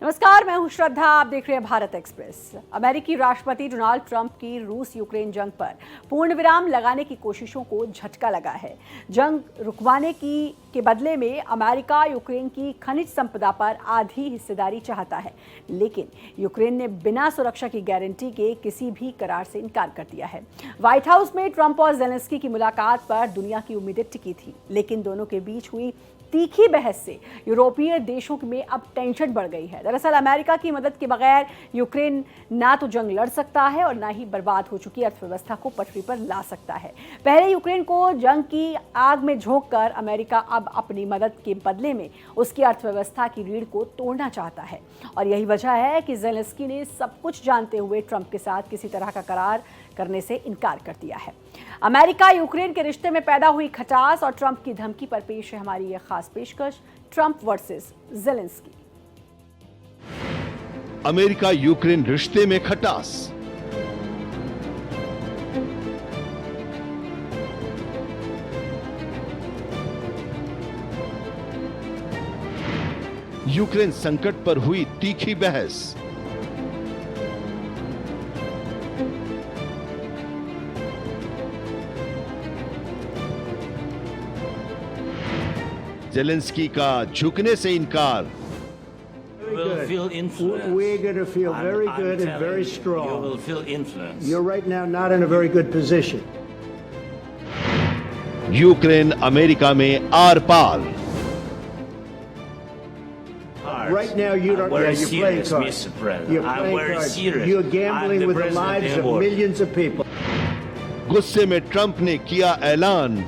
नमस्कार, मैं हूं श्रद्धा। आप देख रहे हैं भारत एक्सप्रेस। अमेरिकी राष्ट्रपति डोनाल्ड ट्रंप की रूस यूक्रेन जंग पर पूर्ण विराम लगाने की कोशिशों को झटका लगा है। जंग रुकवाने के बदले में अमेरिका यूक्रेन की खनिज संपदा पर आधी हिस्सेदारी चाहता है, लेकिन यूक्रेन ने बिना सुरक्षा की गारंटी के किसी भी करार से इनकार कर दिया है। व्हाइट हाउस में ट्रंप और जेलेंस्की की मुलाकात पर दुनिया की उम्मीदें टिकी थी, लेकिन दोनों के बीच हुई तीखी बहस से यूरोपीय देशों में अब टेंशन बढ़ गई है। दरअसल अमेरिका की मदद के बगैर यूक्रेन ना तो जंग लड़ सकता है और ना ही बर्बाद हो चुकी अर्थव्यवस्था को पटरी पर ला सकता है। पहले यूक्रेन को जंग की आग में झोंककर अमेरिका अब अपनी मदद के बदले में उसकी अर्थव्यवस्था की रीढ़ को तोड़ना चाहता है, और यही वजह है कि जेलेंस्की ने सब कुछ जानते हुए ट्रंप के साथ किसी तरह का करार करने से इनकार कर दिया है। अमेरिका यूक्रेन के रिश्ते में पैदा हुई खटास और ट्रंप की धमकी पर पेश है हमारी यह खास पेशकश, Trump versus Zelensky. America Ukraine रिश्ते में खटास। यूक्रेन संकट पर हुई तीखी बहस। जेलेंस्की का झुकने से इनकार। We're going to feel very good and very strong. You will feel influence. You're right now not in a very good position. Ukraine America में आर पार। Right now you don't. Yeah, you're playing cards. You're playing cards. You're gambling with the lives of millions of people. गुस्से में Trump ने किया ऐलान।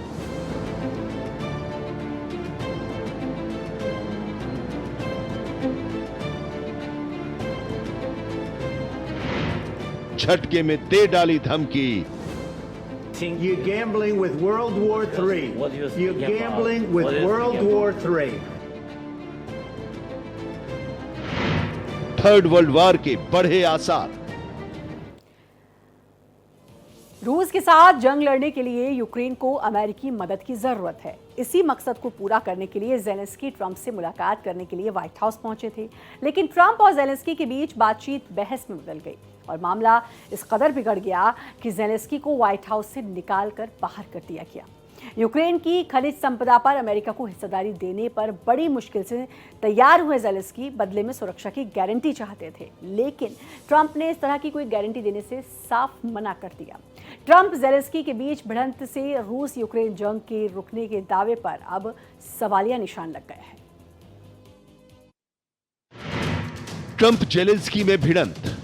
झटके में दे डाली धमकी। You're gambling with World War III. You're gambling with World War III. Third world war के बढ़े आसार। रूस के साथ जंग लड़ने के लिए यूक्रेन को अमेरिकी मदद की जरूरत है। इसी मकसद को पूरा करने के लिए जेलेंस्की ट्रंप से मुलाकात करने के लिए व्हाइट हाउस पहुंचे थे, लेकिन ट्रंप और जेलेंस्की के बीच बातचीत बहस में बदल गई और मामला इस कदर बिगड़ गया कि जेलेंस्की को व्हाइट हाउस से निकाल कर बाहर कर दिया गया। यूक्रेन की खनिज संपदा पर अमेरिका को हिस्सेदारी देने पर बड़ी मुश्किल से तैयार हुए जेलेंस्की बदले में सुरक्षा की गारंटी चाहते थे, लेकिन ट्रंप ने इस तरह की कोई गारंटी देने से साफ मना कर दिया। ट्रंप जेलेंस्की के बीच भिड़ंत से रूस यूक्रेन जंग के रुकने के दावे पर अब सवालिया निशान लग गया है। ट्रंप जेलेंस्की में भिड़ंत।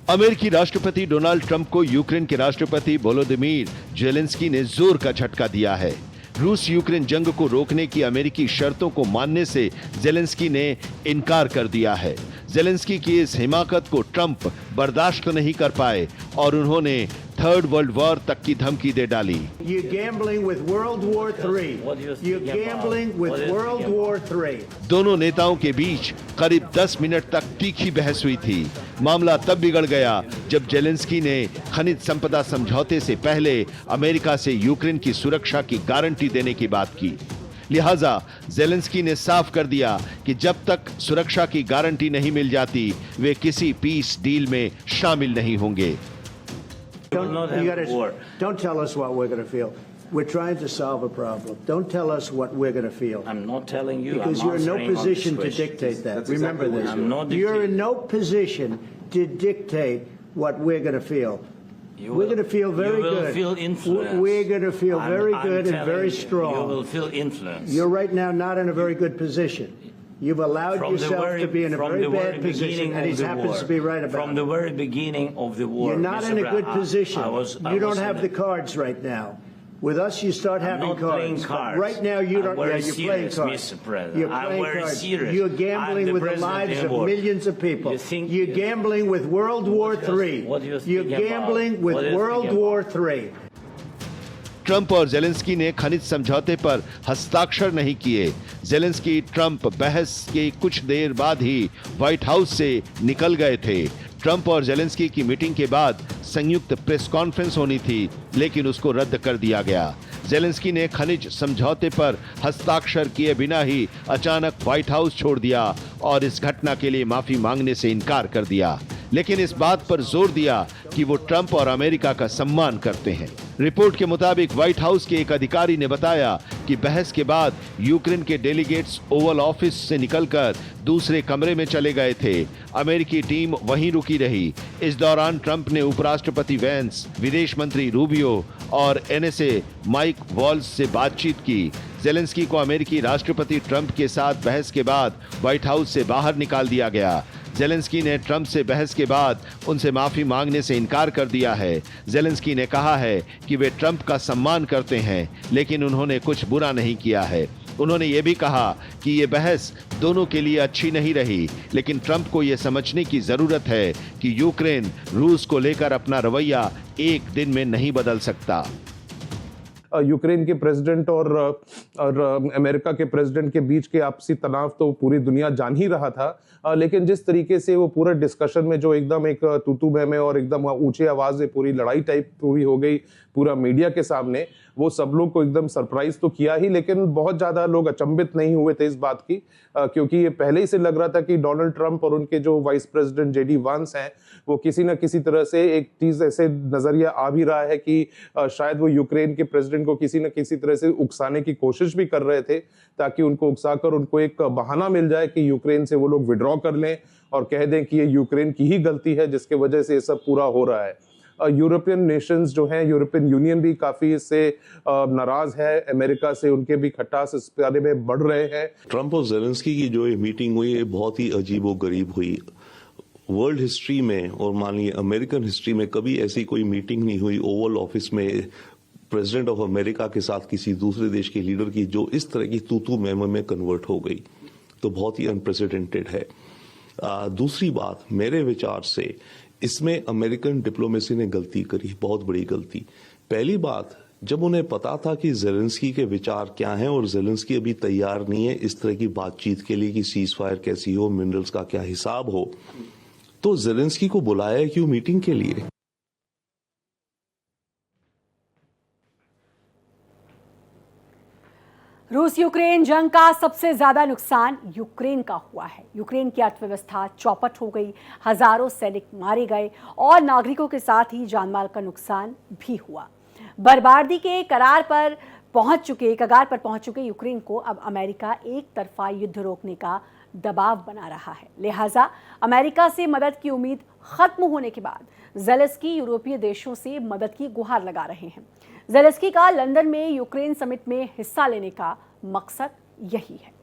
अमेरिकी राष्ट्रपति डोनाल्ड ट्रंप को यूक्रेन के राष्ट्रपति वोलोदिमीर जेलेंस्की ने जोर का झटका दिया है। रूस यूक्रेन जंग को रोकने की अमेरिकी शर्तों को मानने से जेलेंस्की ने इनकार कर दिया है। जेलेंस्की की इस हिमाकत को ट्रंप बर्दाश्त नहीं कर पाए और उन्होंने थर्ड वर्ल्ड वॉर तक की धमकी दे डाली। You're gambling with World War III. You're gambling with World War III. दोनों नेताओं के बीच करीब 10 मिनट तक तीखी बहस हुई थी। मामला तब बिगड़ गया जब जेलेंस्की ने खनिज संपदा समझौते से पहले अमेरिका से यूक्रेन की सुरक्षा की गारंटी देने की बात की। लिहाजा जेलेंस्की ने साफ कर दिया कि जब तक सुरक्षा की गारंटी नहीं मिल जाती वे किसी पीस डील में शामिल नहीं होंगे। Don't tell us what we're going to feel. We're trying to solve a problem. Don't tell us what we're going to feel. I'm not telling you. Because you're in no position to dictate that. Remember this. You're in no position to dictate what we're going to feel. We're going to feel very good. You will feel influence. We're going to feel very good and very strong. You will feel influence. You're right now not in a very good position. You've allowed yourself to be in a very bad position, and he happens to be right about it. From the very beginning of the war. You're not in a good position. You don't have the cards right now. With us, you start having not cards. playing cards. Right now, you don't. I'm Yeah, very you're playing serious, cards. Mr. President. You're I'm playing very cards. serious. You're gambling with the lives of millions of people. You think- You're gambling with World War III. What do you think You're about- gambling what with do you World think War III. Trump और Zelensky ने खनिज समझौते पर हस्ताक्षर नहीं किए। Zelensky Trump बहस के कुछ देर बाद ही व्हाइट हाउस से निकल गए थे। ट्रंप और जेलेंस्की की मीटिंग के बाद संयुक्त प्रेस कॉन्फ्रेंस होनी थी, लेकिन उसको रद्द कर दिया गया। जेलेंस्की ने खनिज समझौते पर हस्ताक्षर किए बिना ही अचानक व्हाइट हाउस छोड़ दिया और इस घटना के लिए माफी मांगने से इनकार कर दिया, लेकिन इस बात पर जोर दिया कि वो ट्रंप और अमेरिका का सम्मान करते हैं। रिपोर्ट के मुताबिक व्हाइट हाउस के एक अधिकारी ने बताया कि बहस के बाद यूक्रेन के डेलीगेट्स ओवल ऑफिस से निकलकर दूसरे कमरे में चले गए थे। अमेरिकी टीम वहीं रुकी रही। इस दौरान ट्रंप ने उपराष्ट्रपति वेंस, विदेश मंत्री रूबियो और एनएसए माइक वॉल्स से बातचीत की। जेलेंस्की को अमेरिकी राष्ट्रपति ट्रंप के साथ बहस के बाद व्हाइट हाउस से बाहर निकाल दिया गया। जेलेंस्की ने ट्रंप से बहस के बाद उनसे माफी मांगने से इनकार कर दिया है। जेलेंस्की ने कहा है कि वे ट्रंप का सम्मान करते हैं, लेकिन उन्होंने कुछ बुरा नहीं किया है। उन्होंने ये भी कहा कि ये बहस दोनों के लिए अच्छी नहीं रही, लेकिन ट्रंप को ये समझने की जरूरत है कि यूक्रेन रूस को लेकर अपना रवैया एक दिन में नहीं बदल सकता। यूक्रेन के प्रेसिडेंट और अमेरिका के प्रेसिडेंट के बीच के आपसी तनाव तो पूरी दुनिया जान ही रहा था, लेकिन जिस तरीके से वो पूरे डिस्कशन में जो एकदम एक तूतू में और एकदम ऊंची आवाज में पूरी लड़ाई टाइप पूरी हो गई पूरा मीडिया के सामने, वो सब लोग को एकदम सरप्राइज तो किया ही, लेकिन बहुत ज्यादा लोग अचंभित नहीं हुए थे इस बात की, क्योंकि ये पहले ही से लग रहा था कि डोनाल्ड ट्रंप और उनके जो वाइस प्रेसिडेंट जेडी वांस हैं, वो किसी न किसी तरह से एक चीज ऐसे नजरिया आ भी रहा है कि शायद वो यूक्रेन के प्रेसिडेंट को किसी न किसी तरह से उकसाने की कोशिश भी कर रहे थे, ताकि उनको उकसाकर उनको एक बहाना मिल जाए कि यूक्रेन से वो लोग विड्रॉ कर लें और कह दें कि ये यूक्रेन की ही गलती है जिसके वजह से ये सब पूरा हो रहा है। यूरोपियन नेशंस जो हैं, यूरोपियन यूनियन भी काफी इससे नाराज है, अमेरिका से उनके भी खटास इस बारे में बढ़ रहे हैं। ट्रंप और जेलेंस्की की जो ये मीटिंग हुई, ये बहुत ही अजीबोगरीब हुई। वर्ल्ड हिस्ट्री में और मान लीजिए अमेरिकन हिस्ट्री में कभी ऐसी कोई मीटिंग नहीं हुई ओवल ऑफिस में प्रेसिडेंट ऑफ अमेरिका के साथ किसी दूसरे देश के लीडर की, जो इस तरह की तू मैम में कन्वर्ट हो गई, तो बहुत ही अनप्रेसिडेंटेड है। दूसरी बात, मेरे विचार से इसमें अमेरिकन डिप्लोमेसी ने गलती करी, बहुत बड़ी गलती। पहली बात, जब उन्हें पता था कि जेलेंस्की के विचार क्या हैं और जेलेंस्की अभी तैयार नहीं है इस तरह की बातचीत के लिए कि सीज फायर कैसी हो, मिनरल्स का क्या हिसाब हो, तो जेलेंस्की को बुलाया क्यों मीटिंग के लिए? रूस यूक्रेन जंग का सबसे ज्यादा नुकसान यूक्रेन का हुआ है। यूक्रेन की अर्थव्यवस्था चौपट हो गई, हजारों सैनिक मारे गए और नागरिकों के साथ ही जानमाल का नुकसान भी हुआ। बर्बादी के कगार पर पहुंच चुके यूक्रेन को अब अमेरिका एक तरफा युद्ध रोकने का दबाव बना रहा है। लिहाजा अमेरिका से मदद की उम्मीद खत्म होने के बाद जेलेंस्की यूरोपीय देशों से मदद की गुहार लगा रहे हैं। जेलेंस्की का लंदन में यूक्रेन समिट में हिस्सा लेने का मकसद यही है।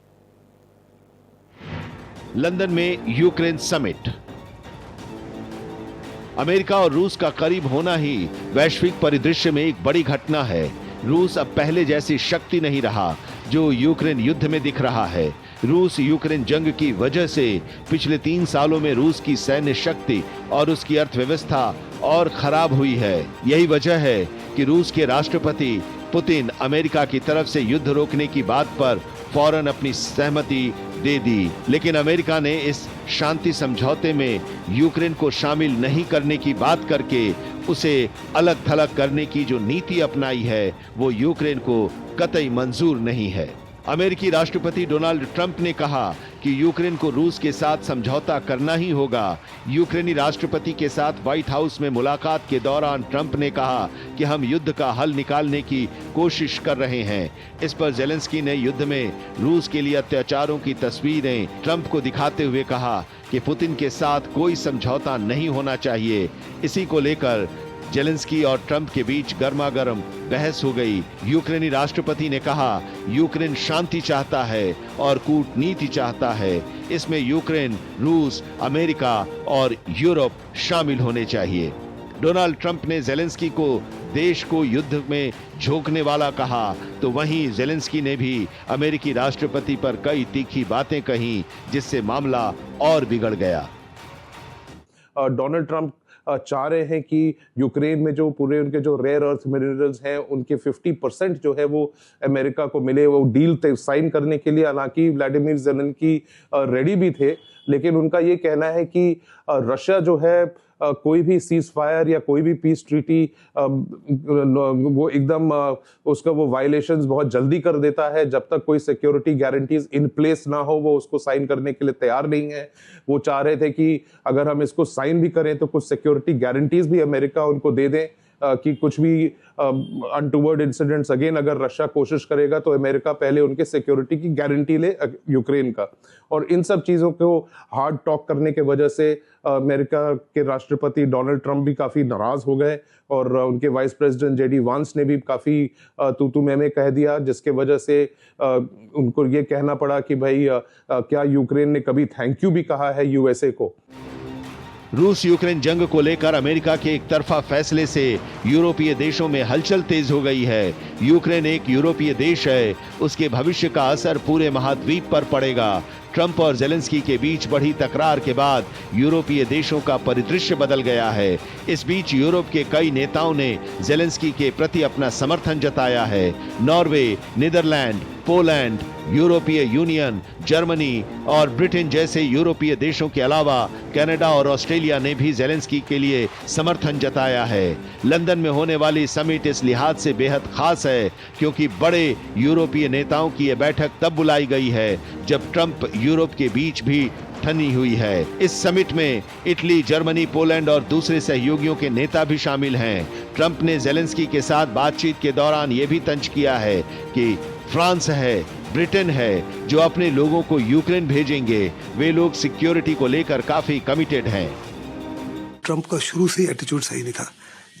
लंदन में यूक्रेन समिट। अमेरिका और रूस का करीब होना ही वैश्विक परिदृश्य में एक बड़ी घटना है। रूस अब पहले जैसी शक्ति नहीं रहा जो यूक्रेन युद्ध में दिख रहा है। रूस यूक्रेन जंग की वजह से पिछले 3 सालों में रूस की सैन्य शक्ति और उसकी अर्थव्यवस्था और खराब हुई है। यही वजह है कि रूस के राष्ट्रपति पुतिन अमेरिका की तरफ से युद्ध रोकने की बात पर फौरन अपनी सहमति दे दी, लेकिन अमेरिका ने इस शांति समझौते में यूक्रेन को शामिल नहीं करने की बात करके उसे अलग थलग करने की जो नीति अपनाई है वो यूक्रेन को कतई मंजूर नहीं है। अमेरिकी राष्ट्रपति डोनाल्ड ट्रंप ने कहा कि यूक्रेन को रूस के साथ समझौता करना ही होगा। यूक्रेनी राष्ट्रपति के साथ व्हाइट हाउस में मुलाकात के दौरान ट्रंप ने कहा कि हम युद्ध का हल निकालने की कोशिश कर रहे हैं। इस पर जेलेंस्की ने युद्ध में रूस के लिए अत्याचारों की तस्वीरें ट्रंप को दिखाते हुए कहा कि पुतिन के साथ कोई समझौता नहीं होना चाहिए। इसी को लेकर जेलेंस्की और ट्रंप के बीच गर्मागर्म बहस हो गई। यूक्रेनी राष्ट्रपति ने कहा यूक्रेन शांति चाहता है और कूटनीति चाहता है। इसमें यूक्रेन, रूस, अमेरिका और यूरोप शामिल होने चाहिए। डोनाल्ड ट्रंप ने जेलेंस्की को देश को युद्ध में झोंकने वाला कहा, तो वहीं जेलेंस्की ने भी अमेरिकी राष्ट्रपति पर कई तीखी बातें कही, जिससे मामला और बिगड़ गया। डोनाल्ड ट्रंप चाह रहे हैं कि यूक्रेन में जो पूरे उनके जो रेयर अर्थ मिनरल्स हैं उनके 50% जो है वो अमेरिका को मिले। वो डील साइन करने के लिए हालांकि व्लादिमीर ज़ेलेंस्की रेडी भी थे, लेकिन उनका ये कहना है कि रशिया जो है कोई भी सीज फायर या कोई भी पीस ट्रीटी वो एकदम उसका वो वायलेशंस बहुत जल्दी कर देता है। जब तक कोई सिक्योरिटी गारंटीज इन प्लेस ना हो वो उसको साइन करने के लिए तैयार नहीं है। वो चाह रहे थे कि अगर हम इसको साइन भी करें तो कुछ सिक्योरिटी गारंटीज भी अमेरिका उनको दे दें कि कुछ भी अनटूवर्ड इंसिडेंट्स अगेन अगर रशिया कोशिश करेगा तो अमेरिका पहले उनके सिक्योरिटी की गारंटी ले यूक्रेन का। और इन सब चीज़ों को हार्ड टॉक करने के वजह से अमेरिका के राष्ट्रपति डोनाल्ड ट्रंप भी काफ़ी नाराज़ हो गए और उनके वाइस प्रेसिडेंट जेडी वांस ने भी काफ़ी तू मैं कह दिया, जिसके वजह से उनको ये कहना पड़ा कि भाई क्या यूक्रेन ने कभी थैंक यू भी कहा है यूएसए को। रूस यूक्रेन जंग को लेकर अमेरिका के एक तरफा फैसले से यूरोपीय देशों में हलचल तेज हो गई है। यूक्रेन एक यूरोपीय देश है, उसके भविष्य का असर पूरे महाद्वीप पर पड़ेगा। ट्रंप और जेलेंस्की के बीच बढ़ी तकरार के बाद यूरोपीय देशों का परिदृश्य बदल गया है। इस बीच यूरोप के कई नेताओं ने जेलेंस्की के प्रति अपना समर्थन जताया है। नॉर्वे, नीदरलैंड, पोलैंड, यूरोपीय यूनियन, जर्मनी और ब्रिटेन जैसे यूरोपीय देशों के अलावा कनाडा और ऑस्ट्रेलिया ने भी जेलेंस्की के लिए समर्थन जताया है। लंदन में होने वाली समिट इस लिहाज से बेहद खास है क्योंकि बड़े यूरोपीय नेताओं की यह बैठक तब बुलाई गई है जब ट्रंप यूरोप के बीच भी ठनी हुई है। इस समिट में इटली, जर्मनी, पोलैंड और दूसरे सहयोगियों के नेता भी शामिल हैं। ट्रंप ने जेलेंस्की के साथ बातचीत के दौरान यह भी तंज किया है कि फ्रांस है, ब्रिटेन है जो अपने लोगों को यूक्रेन भेजेंगे। वे लोग सिक्योरिटी को लेकर काफी कमिटेड हैं। ट्रंप का शुरू से एटीट्यूड सही नहीं था।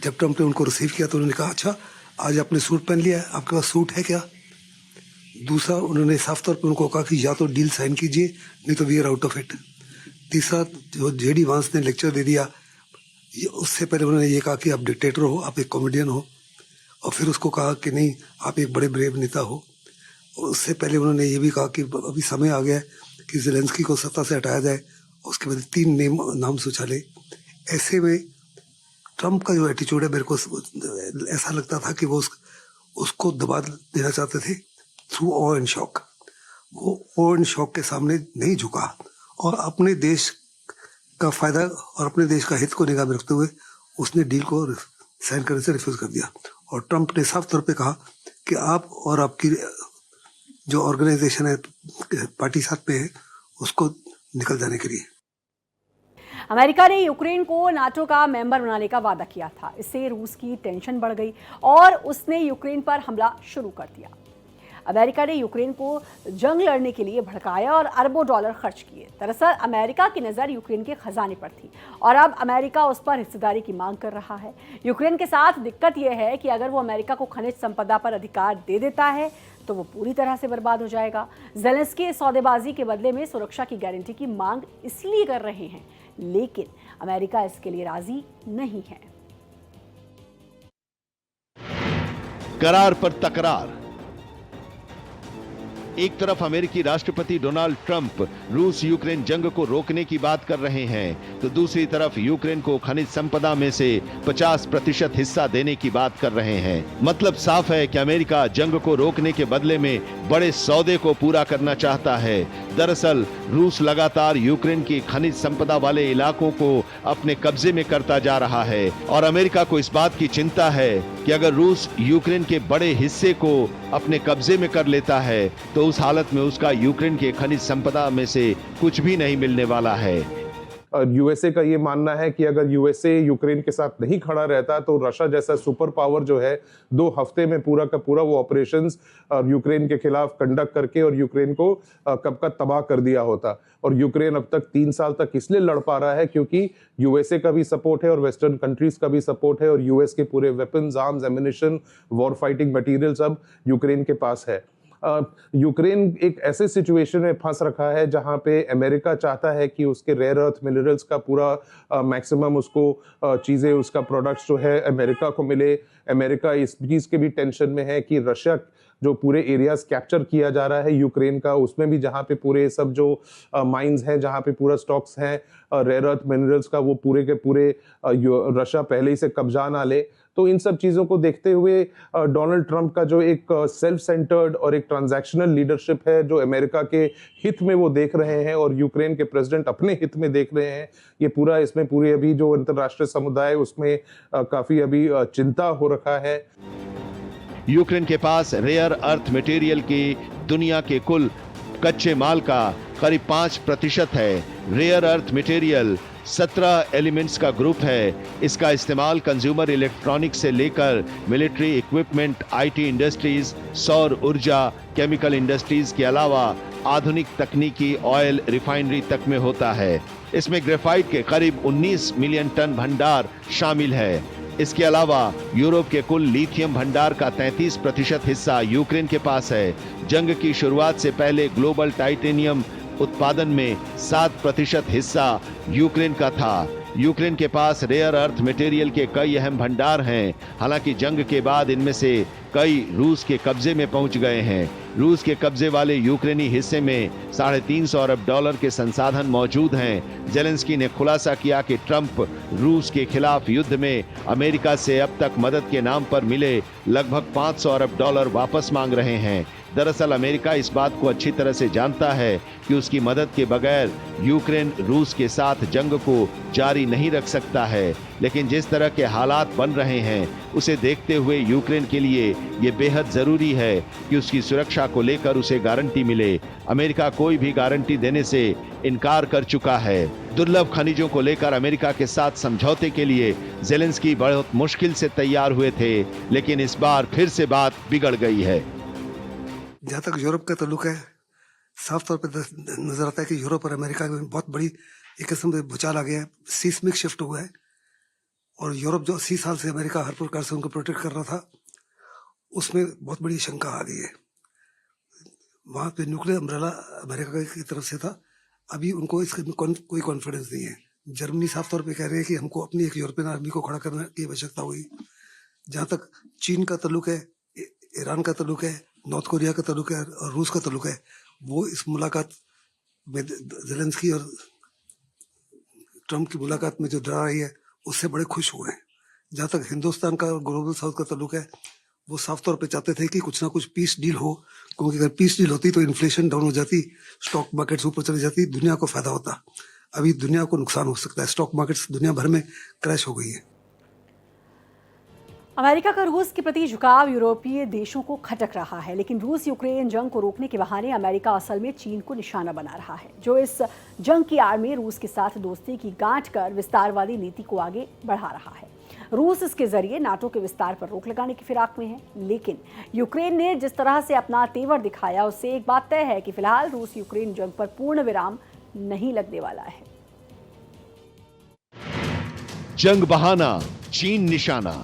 जब ट्रंप ने उनको रिसीव किया तो उन्होंने कहा अच्छा आज आपने सूट पहन लिया है, आपके पास सूट है क्या। दूसरा, उन्होंने साफ तौर पर उनको कहा कि या तो डील साइन कीजिए नहीं तो we are out of it. तीसरा, जो जेडी वांस ने लेक्चर दे दिया, उससे पहले उन्होंने ये कहा कि आप डिक्टेटर हो, आप एक कॉमेडियन हो, और फिर उसको कहा कि नहीं आप एक बड़े ब्रेव नेता हो। उससे पहले उन्होंने ये भी कहा कि अभी समय आ गया है कि जेलेंस्की को सत्ता से हटाया जाए। उसके बाद 3 नाम सोचा। ऐसे में ट्रंप का जो एटीट्यूड है, मेरे को ऐसा लगता था कि वो उसको दबा देना चाहते थे थ्रू ऑ एंड शॉक। वो ऑ एंड शॉक के सामने नहीं झुका और अपने देश का फायदा और अपने देश का हित को निगाह में रखते हुए उसने डील को साइन करने से रिफ्यूज कर दिया। और ट्रंप ने साफ तौर पे कहा कि आप और आपकी जो ऑर्गेनाइजेशन है, पार्टी साथ में है, उसको निकल जाने के लिए। अमेरिका ने यूक्रेन को नाटो का मेंबर बनाने का वादा किया था। इससे रूस की टेंशन बढ़ गई और उसने यूक्रेन पर हमला शुरू कर दिया। अमेरिका ने यूक्रेन को जंग लड़ने के लिए भड़काया और अरबों डॉलर खर्च किए। दरअसल अमेरिका की नज़र यूक्रेन के खजाने पर थी और अब अमेरिका उस पर हिस्सेदारी की मांग कर रहा है। यूक्रेन के साथ दिक्कत यह है कि अगर वो अमेरिका को खनिज संपदा पर अधिकार दे देता है तो वो पूरी तरह से बर्बाद हो जाएगा। जेलेंस्की सौदेबाजी के बदले में सुरक्षा की गारंटी की मांग इसलिए कर रहे हैं, लेकिन अमेरिका इसके लिए राजी नहीं है। करार पर तकरार। एक तरफ अमेरिकी राष्ट्रपति डोनाल्ड ट्रंप रूस यूक्रेन जंग को रोकने की बात कर रहे हैं तो दूसरी तरफ यूक्रेन को खनिज संपदा में से 50% हिस्सा देने की बात कर रहे हैं। मतलब साफ है कि अमेरिका जंग को रोकने के बदले में बड़े सौदे को पूरा करना चाहता है। दरअसल रूस लगातार यूक्रेन की खनिज संपदा वाले इलाकों को अपने कब्जे में करता जा रहा है और अमेरिका को इस बात की चिंता है कि अगर रूस यूक्रेन के बड़े हिस्से को अपने कब्जे में कर लेता है तो उस हालत में उसका यूक्रेन के खनिज संपदा में से कुछ भी नहीं मिलने वाला है। यूएसए का ये मानना है कि अगर यूएसए यूक्रेन के साथ नहीं खड़ा रहता तो रशिया जैसा सुपर पावर जो है 2 हफ्ते में पूरा का पूरा वो ऑपरेशंस यूक्रेन के खिलाफ कंडक्ट करके और यूक्रेन को कब का तबाह कर दिया होता। और यूक्रेन अब तक 3 साल तक इसलिए लड़ पा रहा है क्योंकि यूएसए का भी सपोर्ट है और वेस्टर्न कंट्रीज का भी सपोर्ट है और यूएस के पूरे weapons, arms, ammunition, war fighting material सब यूक्रेन के पास है। यूक्रेन एक ऐसे सिचुएशन में फंस रखा है जहां पे अमेरिका चाहता है कि उसके रेयर अर्थ मिनरल्स का पूरा मैक्सिमम उसको चीज़ें, उसका प्रोडक्ट्स जो है अमेरिका को मिले। अमेरिका इस चीज़ के भी टेंशन में है कि रशिया जो पूरे एरियाज कैप्चर किया जा रहा है यूक्रेन का, उसमें भी जहाँ पे पूरे सब जो माइंस हैं, जहाँ पे पूरा स्टॉक्स हैं रेयर अर्थ मिनरल्स का, वो पूरे के पूरे रशिया पहले ही से कब्जा ना ले। तो इन सब चीज़ों को देखते हुए डोनाल्ड ट्रंप का जो एक सेल्फ सेंटर्ड और एक ट्रांजैक्शनल लीडरशिप है जो अमेरिका के हित में वो देख रहे हैं और यूक्रेन के प्रेसिडेंट अपने हित में देख रहे हैं, ये पूरा इसमें पूरी अभी जो अंतर्राष्ट्रीय समुदाय उसमें काफ़ी अभी चिंता हो रखा है। यूक्रेन के पास रेयर अर्थ मटेरियल की दुनिया के कुल कच्चे माल का करीब 5% है। रेयर अर्थ मटेरियल 17 एलिमेंट्स का ग्रुप है। इसका इस्तेमाल कंज्यूमर इलेक्ट्रॉनिक्स से लेकर मिलिट्री इक्विपमेंट, आईटी इंडस्ट्रीज, सौर ऊर्जा, केमिकल इंडस्ट्रीज के अलावा आधुनिक तकनीकी ऑयल रिफाइनरी तक में होता है। इसमें ग्रेफाइट के करीब 19 मिलियन टन भंडार शामिल है। इसके अलावा यूरोप के कुल लिथियम भंडार का 33% हिस्सा यूक्रेन के पास है। जंग की शुरुआत से पहले ग्लोबल टाइटेनियम उत्पादन में 7% हिस्सा यूक्रेन का था। यूक्रेन के पास रेयर अर्थ मटेरियल के कई अहम भंडार हैं। हालांकि जंग के बाद इनमें से कई रूस के कब्जे में पहुंच गए हैं। रूस के कब्जे वाले यूक्रेनी हिस्से में $350 अरब के संसाधन मौजूद हैं। जेलेंस्की ने खुलासा किया कि ट्रंप रूस के खिलाफ युद्ध में अमेरिका से अब तक मदद के नाम पर मिले लगभग $500 अरब वापस मांग रहे हैं। दरअसल अमेरिका इस बात को अच्छी तरह से जानता है कि उसकी मदद के बगैर यूक्रेन रूस के साथ जंग को जारी नहीं रख सकता है। लेकिन जिस तरह के हालात बन रहे हैं उसे देखते हुए यूक्रेन के लिए ये बेहद जरूरी है कि उसकी सुरक्षा को लेकर उसे गारंटी मिले। अमेरिका कोई भी गारंटी देने से इनकार कर चुका है। दुर्लभ खनिजों को लेकर अमेरिका के साथ समझौते के लिए जेलेंस्की बहुत मुश्किल से तैयार हुए थे, लेकिन इस बार फिर से बात बिगड़ गई है। जहाँ तक यूरोप का ताल्लुक है, साफ तौर पर नजर आता है कि यूरोप और अमेरिका में बहुत बड़ी एक किस्म से भूचाल आ गया है, सीस्मिक शिफ्ट हुआ है। और यूरोप जो 80 साल से अमेरिका हर प्रकार से उनको प्रोटेक्ट कर रहा था, उसमें बहुत बड़ी शंका आ गई है। वहाँ पे न्यूक्लियर अम्ब्रेला अमेरिका की तरफ से था, अभी उनको इसके कोई कॉन्फिडेंस नहीं है। जर्मनी साफ तौर पे कह रहे हैं कि हमको अपनी एक यूरोपियन आर्मी को खड़ा करने की आवश्यकता हुई। जहाँ तक चीन का ताल्लुक है, ईरान का ताल्लुक है, नॉर्थ कोरिया का ताल्लुक है और रूस का ताल्लुक है, वो इस मुलाकात में जेलेंस्की और ट्रंप की मुलाकात में जो डरा रही है उससे बड़े खुश हुए हैं। जहाँ तक हिंदुस्तान का और ग्लोबल साउथ का ताल्लुक है, वो साफ तौर पे चाहते थे कि कुछ ना कुछ पीस डील हो, क्योंकि अगर पीस डील होती तो इन्फ्लेशन डाउन हो जाती, स्टॉक मार्केट्स ऊपर चली जाती, दुनिया को फायदा होता। अभी दुनिया को नुकसान हो सकता है, स्टॉक मार्केट्स दुनिया भर में क्रैश हो गई है। अमेरिका का रूस के प्रति झुकाव यूरोपीय देशों को खटक रहा है, लेकिन रूस यूक्रेन जंग को रोकने के बहाने अमेरिका असल में चीन को निशाना बना रहा है, जो इस जंग की आड़ में रूस के साथ दोस्ती की गांठ कर विस्तारवादी नीति को आगे बढ़ा रहा है। रूस इसके जरिए नाटो के विस्तार पर रोक लगाने की फिराक में है, लेकिन यूक्रेन ने जिस तरह से अपना तेवर दिखाया उससे एक बात तय है कि फिलहाल रूस यूक्रेन जंग पर पूर्ण विराम नहीं लगने वाला है। जंग बहाना, चीन निशाना।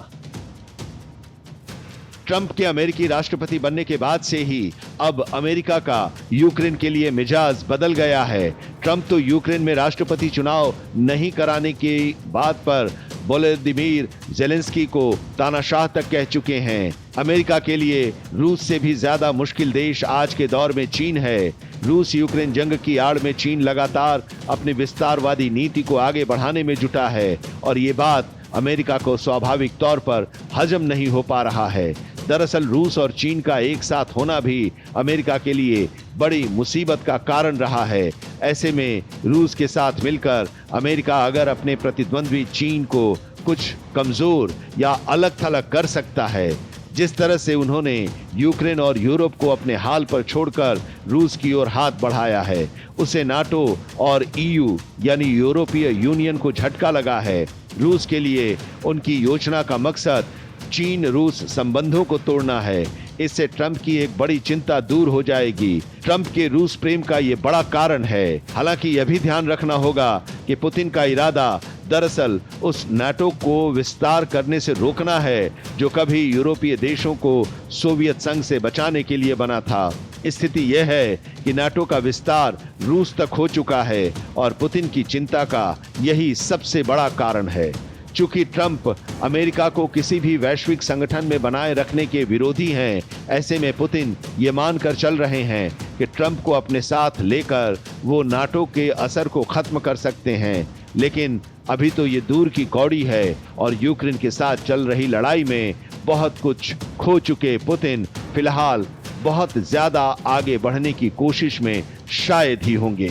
ट्रंप के अमेरिकी राष्ट्रपति बनने के बाद से ही अब अमेरिका का यूक्रेन के लिए मिजाज बदल गया है। ट्रंप तो यूक्रेन में राष्ट्रपति चुनाव नहीं कराने की बात पर वोलोदिमीर जेलेंस्की को तानाशाह तक कह चुके हैं। अमेरिका के लिए रूस से भी ज्यादा मुश्किल देश आज के दौर में चीन है। रूस यूक्रेन जंग की आड़ में चीन लगातार अपनी विस्तारवादी नीति को आगे बढ़ाने में जुटा है और ये बात अमेरिका को स्वाभाविक तौर पर हजम नहीं हो पा रहा है। दरअसल रूस और चीन का एक साथ होना भी अमेरिका के लिए बड़ी मुसीबत का कारण रहा है। ऐसे में रूस के साथ मिलकर अमेरिका अगर अपने प्रतिद्वंद्वी चीन को कुछ कमजोर या अलग थलग कर सकता है, जिस तरह से उन्होंने यूक्रेन और यूरोप को अपने हाल पर छोड़कर रूस की ओर हाथ बढ़ाया है, उसे नाटो और ईयू यानी यूरोपीय यूनियन को झटका लगा है। रूस के लिए उनकी योजना का मकसद चीन रूस संबंधों को तोड़ना है। इससे ट्रंप की एक बड़ी चिंता दूर हो जाएगी। ट्रंप के रूस प्रेम का ये बड़ा कारण है। हालांकि यह भी ध्यान रखना होगा कि पुतिन का इरादा दरअसल उस नाटो को विस्तार करने से रोकना है जो कभी यूरोपीय देशों को सोवियत संघ से बचाने के लिए बना था। स्थिति यह है कि नाटो का विस्तार रूस तक हो चुका है और पुतिन की चिंता का यही सबसे बड़ा कारण है। चूंकि ट्रंप अमेरिका को किसी भी वैश्विक संगठन में बनाए रखने के विरोधी हैं, ऐसे में पुतिन ये मानकर चल रहे हैं कि ट्रंप को अपने साथ लेकर वो नाटो के असर को खत्म कर सकते हैं। लेकिन अभी तो ये दूर की कौड़ी है और यूक्रेन के साथ चल रही लड़ाई में बहुत कुछ खो चुके पुतिन फिलहाल बहुत ज्यादा आगे बढ़ने की कोशिश में शायद ही होंगे।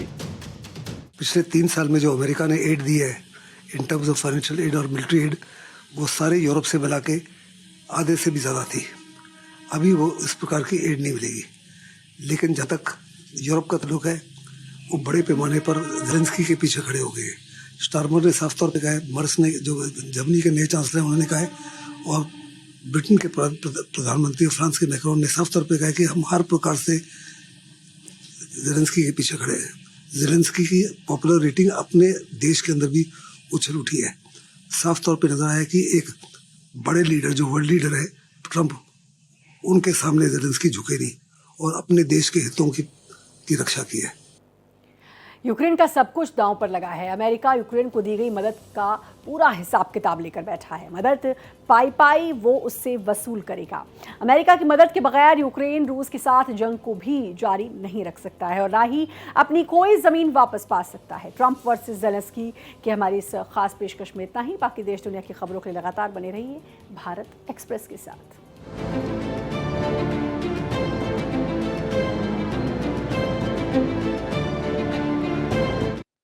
पिछले 3 साल में जो अमेरिका ने एड दी है in terms of financial aid और मिलिट्री एड, वो सारे यूरोप से मिला के आधे से भी ज़्यादा थी। अभी वो इस प्रकार की एड नहीं मिलेगी। लेकिन जहाँ तक यूरोप का ताल्लुक है, वो बड़े पैमाने पर ज़ेलेंस्की के पीछे खड़े हो गए हैं। स्टारमर ने साफ तौर पे कहा है, मर्स ने जो जर्मनी के नए चांसलर हैं उन्होंने कहा है, और ब्रिटेन के प्रधानमंत्री और फ्रांस के मैक्रोन ने साफ तौर पे कहा है कि हम हर प्रकार से ज़ेलेंस्की के पीछे खड़े हैं। ज़ेलेंस्की की पॉपुलर रेटिंग अपने देश के अंदर भी उछल उठी है। साफ तौर पे नजर आया कि एक बड़े लीडर जो वर्ल्ड लीडर है ट्रंप, उनके सामने ज़ेलेंस्की झुके नहीं और अपने देश के हितों की रक्षा की है। यूक्रेन का सब कुछ दांव पर लगा है। अमेरिका यूक्रेन को दी गई मदद का पूरा हिसाब किताब लेकर बैठा है। मदद पाई वो उससे वसूल करेगा। अमेरिका की मदद के बगैर यूक्रेन रूस के साथ जंग को भी जारी नहीं रख सकता है और ना ही अपनी कोई जमीन वापस पा सकता है। ट्रंप वर्सेस ज़ेलेंस्की की हमारी इस खास पेशकश में इतना ही। बाकी देश दुनिया की खबरों के लिए लगातार बने रहिए भारत एक्सप्रेस के साथ।